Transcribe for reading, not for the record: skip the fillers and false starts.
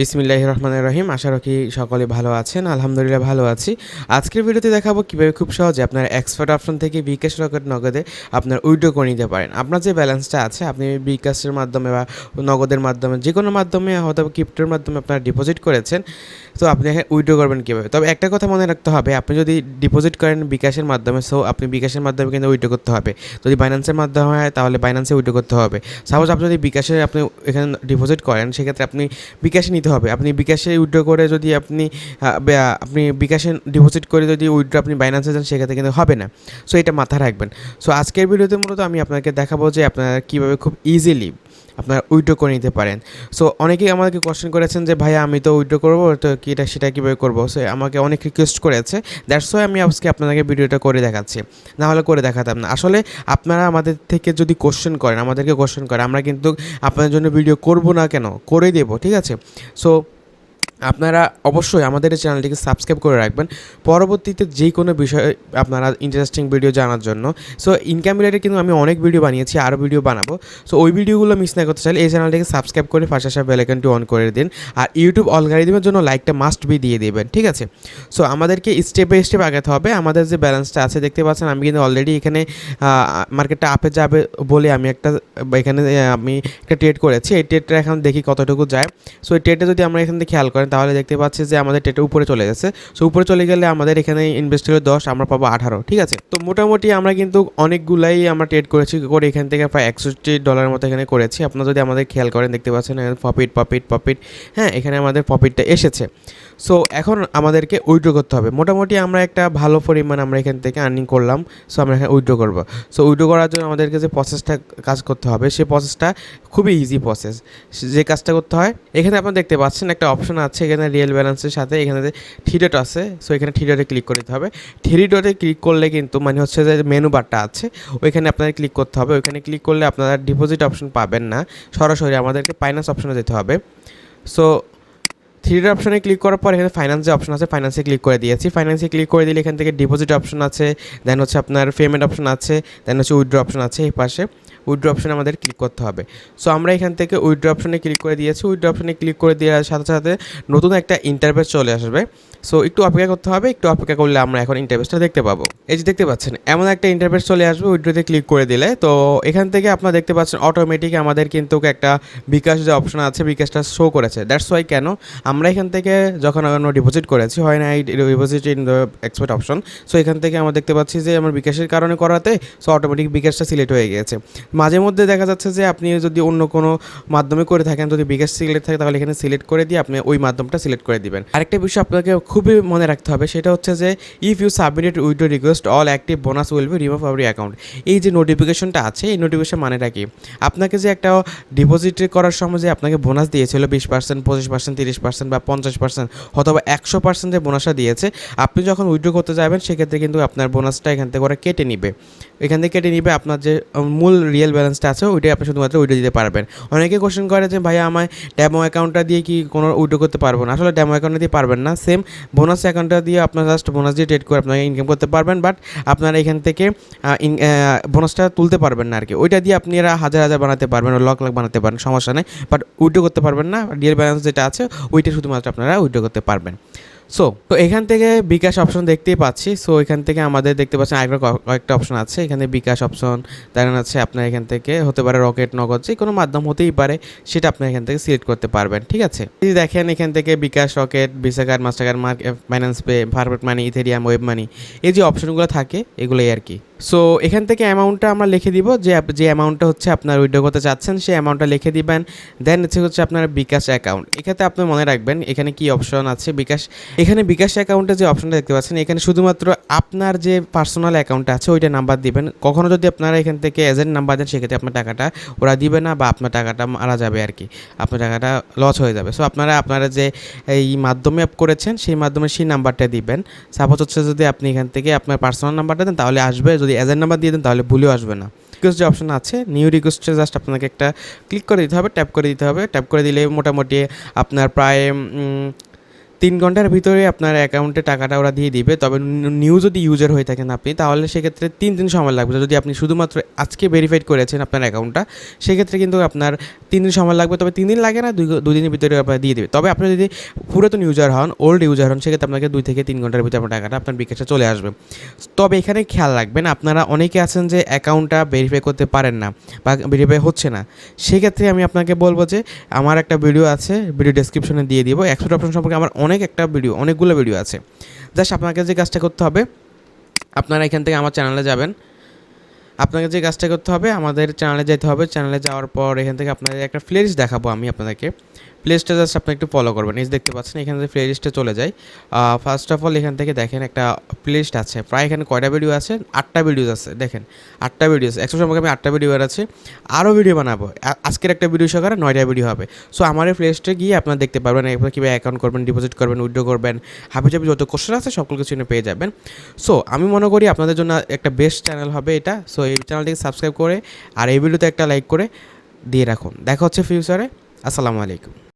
বিসমিল্লাহির রহমানির রহিম। আশা রাখি সকলে ভালো আছেন। আলহামদুলিল্লাহ ভালো আছি। আজকের ভিডিওতে দেখাবো কিভাবে খুব সহজে আপনার এক্সপার্ট অপশন থেকে বিকাশ রকেট নগদে আপনার উইথড্র করে নিতে পারেন। আপনার যে ব্যালেন্সটা আছে আপনি বিকাশের মাধ্যমে বা নগদের মাধ্যমে যেকোনো মাধ্যমে হয়তো ক্রিপ্টোর মাধ্যমে আপনারা ডিপোজিট করেছেন, তো আপনি উইথড্র করবেন কীভাবে। তবে একটা কথা মনে রাখতে হবে, আপনি যদি ডিপোজিট করেন বিকাশের মাধ্যমে, সো আপনি বিকাশের মাধ্যমে কিন্তু উইথড্র করতে হবে। যদি বাইন্যান্সের মাধ্যমে হয় তাহলে বাইন্যান্সে উইথড্র করতে হবে। সাপোজ আপনি যদি বিকাশে আপনি এখানে ডিপোজিট করেন, সেক্ষেত্রে আপনি বিকাশে নিতে হবে। আপনি বিকাশে উইথড্র করে যদি আপনি বিকাশে ডিপোজিট করে যদি উইথড্র আপনি বাইন্যান্সে যান, সেক্ষেত্রে কিন্তু হবে না। সো এটা মাথায় রাখবেন। সো আজকের ভিডিওতে মূলত আমি আপনাকে দেখাবো যে আপনারা কীভাবে খুব ইজিলি আপনার উইথড্র করে নিতে পারেন। সো অনেকেই আমাকে কোশ্চেন করেছেন যে ভাইয়া আমি তো উইথড্র করবো, তো কি এটা সেটা কীভাবে করবো। সো আমাকে অনেক রিকোয়েস্ট করেছে, দ্যাটস ওয়াই আমি আজকে আপনাদেরকে ভিডিওটা করে দেখাচ্ছি, না হলে করে দেখাতাম না। আসলে আপনারা আমাদের থেকে যদি আমাদেরকে কোশ্চেন করেন, আমরা কিন্তু আপনাদের জন্য ভিডিও করব না কেন, করে দেবো, ঠিক আছে। সো আপনারা অবশ্যই আমাদের এই চ্যানেলটিকে সাবস্ক্রাইব করে রাখবেন পরবর্তীতে যে কোনো বিষয়ে আপনারা ইন্টারেস্টিং ভিডিও জানার জন্য। সো ইনকাম রিলেটেড কিন্তু আমি অনেক ভিডিও বানিয়েছি, আরও ভিডিও বানাবো। সো ওই ভিডিওগুলো মিস না করতে চাইলে এই চ্যানেলটিকে সাবস্ক্রাইব করে পাশে আসা বেল আইকনটি অন করে দিন, আর ইউটিউব অ্যালগরিদমের জন্য লাইকটা মাস্ট বি দিয়ে দেবেন, ঠিক আছে। সো আমাদেরকে স্টেপ বাই স্টেপ আগাতে হবে। আমাদের যে ব্যালেন্সটা আছে দেখতে পাচ্ছেন, আমি কিন্তু অলরেডি এখানে মার্কেটটা আপে যাবে বলে আমি এখানে একটা ট্রেড করেছি। এই ট্রেডটা এখন দেখি কতটুকু যায়। সো এই ট্রেডটা যদি আমরা এখান থেকে খেয়াল করেন তাহলে দেখতে পাচ্ছি যে আমাদের ট্রেডটা উপরে চলে গেছে। সো উপরে চলে গেলে আমাদের এখানে ইনভেস্ট হলো 10, আমরা পাবো 18, ঠিক আছে। তো মোটামুটি আমরা কিন্তু অনেকগুলাই আমরা ট্রেড করেছি, করে এখান থেকে প্রায় $61 মতো এখানে করেছি। আপনারা যদি আমাদের খেয়াল করেন দেখতে পাচ্ছেন এখানে প্রফিট, হ্যাঁ, এখানে আমাদের প্রফিটটা এসেছে। সো এখন আমাদেরকে উইথড্র করতে হবে। মোটামুটি আমরা একটা ভালো পরিমাণ আমরা এখান থেকে আর্নিং করলাম। সো আমরা এখানে উইথড্র করবো। সো উইথড্র করার জন্য আমাদেরকে যে প্রসেসটা কাজ করতে হবে, সেই প্রসেসটা খুবই ইজি প্রসেস। যে কাজটা করতে হয়, এখানে আপনারা দেখতে পাচ্ছেন একটা অপশন আছে এখানে রিয়েল ব্যালেন্সের সাথে, এখানে যে থ্রি ডট আছে। সো এখানে থ্রি ডটে ক্লিক করতে হবে। থ্রি ডটে ক্লিক করলে কিন্তু মানে হচ্ছে যে মেনু বারটা আছে, ওইখানে আপনাদের ক্লিক করতে হবে। ওইখানে ক্লিক করলে আপনারা ডিপোজিট অপশন পাবেন না, সরাসরি আমাদেরকে ফাইন্যান্স অপশনে যেতে হবে। সো থ্রি ডট অপশনে ক্লিক করার পর এখানে ফাইন্যান্স যে অপশন আছে, ফাইন্যান্সে ক্লিক করে দিয়েছি। ফাইন্যান্সে ক্লিক করে দিলে এখান থেকে ডিপোজিট অপশন আছে, দেন হচ্ছে আপনার পেমেন্ট অপশন আছে, দেন হচ্ছে উইথড্র অপশন আছে। এই পাশে উইথড্র অপশনে আমাদের ক্লিক করতে হবে। সো আমরা এখান থেকে উইথড্র অপশনে ক্লিক করে দিয়েছি। উইথড্র অপশনে ক্লিক করে দেওয়ার সাথে সাথে নতুন একটা ইন্টারফেস চলে আসবে। সো একটু অপেক্ষা করতে হবে, একটু অপেক্ষা করলে আমরা এখন ইন্টারফেসটা দেখতে পাবো। এই যে দেখতে পাচ্ছেন এমন একটা ইন্টারফেস চলে আসবে উইথড্রোতে ক্লিক করে দিলে। তো এখান থেকে আপনারা দেখতে পাচ্ছেন অটোমেটিক আমাদের কিন্তু একটা বিকাশ যে অপশন আছে, বিকাশটা শো করেছে। দ্যাটস ওয়াই কেন আমরা এখান থেকে যখন আমরা ডিপোজিট করেছি, হয় না deposit in the expert option. So এখান থেকে আমরা দেখতে পাচ্ছি যে আমার বিকাশের কারণে করাতে সো অটোমেটিক বিকাশটা সিলেক্ট হয়ে গিয়েছে। মাঝে মধ্যে দেখা যাচ্ছে যে আপনি যদি অন্য কোনো মাধ্যমে করে থাকেন, যদি বিকাশ সিলেক্ট থাকে তাহলে এখানে সিলেক্ট করে দিয়ে আপনি ওই মাধ্যমটা সিলেক্ট করে দিবেন। আরেকটা বিষয় আপনাকে খুবই মনে রাখতে হবে, সেটা হচ্ছে যে if you submitted withdraw request all active bonus will be remove our account. এই যে নোটিফিকেশনটা আছে, এই নোটিফিকেশন মানেটা কি, আপনাকে যে একটা ডিপোজিট করার সময় যে আপনাকে বোনাস দিয়েছিল 20%, 25%, 30% বা 50% অথবা 100% যে বোনাসটা দিয়েছে, আপনি যখন উইথড্র করতে যাবেন সেক্ষেত্রে কিন্তু আপনার বোনাসটা এখান থেকে ওরা কেটে নিবে। এখান থেকে কেটে নিবে, আপনার যে মূল রিয়েল ব্যালেন্সটা আছে ওইটাই আপনি শুধুমাত্র উইথড্র দিতে পারবেন। অনেকে কোশ্চেন করে যে ভাইয়া আমায় ডেমো অ্যাকাউন্টটা দিয়ে কি কোনো উইথড্র করতে পারবো না। আসলে ডেমো অ্যাকাউন্টটা দিয়ে পারবেন না। সেম বোনাস অ্যাকাউন্টটা দিয়ে আপনার জাস্ট বোনাস দিয়ে ট্রেড করে আপনাকে ইনকাম করতে পারবেন, বাট আপনারা এখান থেকে বোনাসটা তুলতে পারবেন না আর কি। ওইটা দিয়ে আপনারা হাজার হাজার বানাতে পারবেন, লাখ লাখ বানাতে পারবেন, সমস্যা নেই, বাট উইথড্র করতে পারবেন না। রিয়েল ব্যালেন্স যেটা আছে ওইটা শুধুমাত্র আপনারা উইথড্র করতে পারবেন। তো এখান থেকে বিকাশ অপশন দেখতেই পাচ্ছি। সো এখান থেকে আমাদের দেখতে পাচ্ছেন আরেকটা কয়েকটা অপশন আছে, এখানে বিকাশ অপশন, তার আছে আপনার এখান থেকে হতে পারে রকেট, নগদ, যে কোনো মাধ্যম হতেই পারে, সেটা আপনি এখান থেকে সিলেক্ট করতে পারবেন, ঠিক আছে। যদি দেখেন এখান থেকে bKash, Rocket, Visa card, Mastercard, finance pay, forward money, Ethereum, WebMoney, এই যে অপশনগুলো থাকে এগুলোই আর কি। সো এখান থেকে অ্যামাউন্টটা আমরা লিখে দিব, যে অ্যামাউন্টটা হচ্ছে আপনার উইথড্র করতে চাচ্ছেন সেই অ্যামাউন্টটা লিখে দিবেন। দেন হচ্ছে আপনার বিকাশ অ্যাকাউন্ট। এক্ষেত্রে আপনি মনে রাখবেন এখানে কি অপশন আছে, এখানে বিকাশ অ্যাকাউন্টে যে অপশনটা দেখতে পাচ্ছেন, এখানে শুধুমাত্র আপনার যে পার্সোনাল অ্যাকাউন্টটা আছে ওইটা নাম্বার দিবেন। কখনো যদি আপনারা এখান থেকে এজেন্ট নাম্বার দেন সেক্ষেত্রে আপনার টাকাটা ওরা দিবে না, বা আপনার টাকাটা মারা যাবে আর কি, আপনার টাকাটা লস হয়ে যাবে। সো আপনারা যে এই মাধ্যমে অ্যাপ করেছেন সেই মাধ্যমে সেই নাম্বারটা দিবেন। সাপোজ হচ্ছে যদি আপনি এখান থেকে আপনার পার্সোনাল নাম্বারটা দেন তাহলে আসবে, যদি এজেন্ট নাম্বার দিয়ে দেন তাহলে ভুলেও আসবে না। রিকোয়েস্ট যে অপশন আছে, নিউ রিকোয়েস্টে জাস্ট আপনাকে একটা ক্লিক করে দিতে হবে, ট্যাপ করে দিতে হবে। ট্যাপ করে দিলে মোটামুটি আপনার প্রায় 3 ঘন্টার ভিতরে আপনার অ্যাকাউন্টে টাকাটা ওরা দিয়ে দিবে। তবে নিউ যদি ইউজার হয়ে থাকেন আপনি, তাহলে সেক্ষেত্রে 3 দিন সময় লাগবে। যদি আপনি শুধুমাত্র আজকে ভেরিফাইড করেছেন আপনার অ্যাকাউন্টটা, সেক্ষেত্রে কিন্তু আপনার 3 দিন সময় লাগবে। তবে 3 দিন লাগে না, 2 দিনের ভিতরে আপনার দিয়ে দেবে। তবে আপনি যদি পুরাতন ইউজার হন, ওল্ড ইউজার হন, সেক্ষেত্রে আপনাকে 2 থেকে 3 ঘন্টার ভিতরে আপনার টাকাটা আপনার বিকাশে চলে আসবে। তবে এখানে খেয়াল রাখবেন, আপনারা অনেকে আছেন যে অ্যাকাউন্টটা ভেরিফাই করতে পারেন না বা ভেরিফাই হচ্ছে না। সেক্ষেত্রে আমি আপনাকে বলবো যে আমার একটা ভিডিও আছে, ভিডিও ডেসক্রিপশনে দিয়ে দিব। এক্সপোর্ট অপশন সম্পর্কে আমার অনেকগুলো ভিডিও আছে। জাস্ট আপনাকে যে কাজটা করতে হবে, আপনারা এখান থেকে আমার চ্যানেলে যাবেন। আপনাকে যে কাজটা করতে হবে, আমাদের চ্যানেলে যেতে হবে। চ্যানেলে যাওয়ার পর এখান থেকে আপনাদের একটা প্লেলিস্ট দেখাবো আমি আপনাদেরকে। প্লেলিস্টটা জাস্ট আপনি একটু ফলো করবেন। এই যে দেখতে পাচ্ছেন, এখানে যে প্লেলিস্টে চলে যায়। ফার্স্ট অফ অল এখান থেকে দেখেন একটা প্লেলিস্ট আছে। প্রায় এখানে কয়টা ভিডিও আছে? 8টা ভিডিওস আছে। দেখেন 8টা ভিডিও আছে। এক্সপোর্ট সম্পর্কে আমি 8টা ভিডিও আছে। আরও ভিডিও বানাবো। আজকের একটা ভিডিও সহকারে 9টা ভিডিও হবে। সো আমার এই প্লেলিস্টে গিয়ে আপনারা দেখতে পারবেন এরপর কীভাবে অ্যাকাউন্ট করবেন, ডিপোজিট করবেন, উইথড্র করবেন, হাবিজাবি যত কোশ্চেন আছে সকল কিছু পেয়ে যাবেন। সো আমি মনে করি আপনাদের জন্য একটা বেস্ট চ্যানেল হবে এটা। সো এই চ্যানেলটিকে সাবস্ক্রাইব করে আর এই ভিডিওতে একটা লাইক করে দিয়ে রাখুন। দেখা হচ্ছে ফিউচারে। আসসালামু আলাইকুম।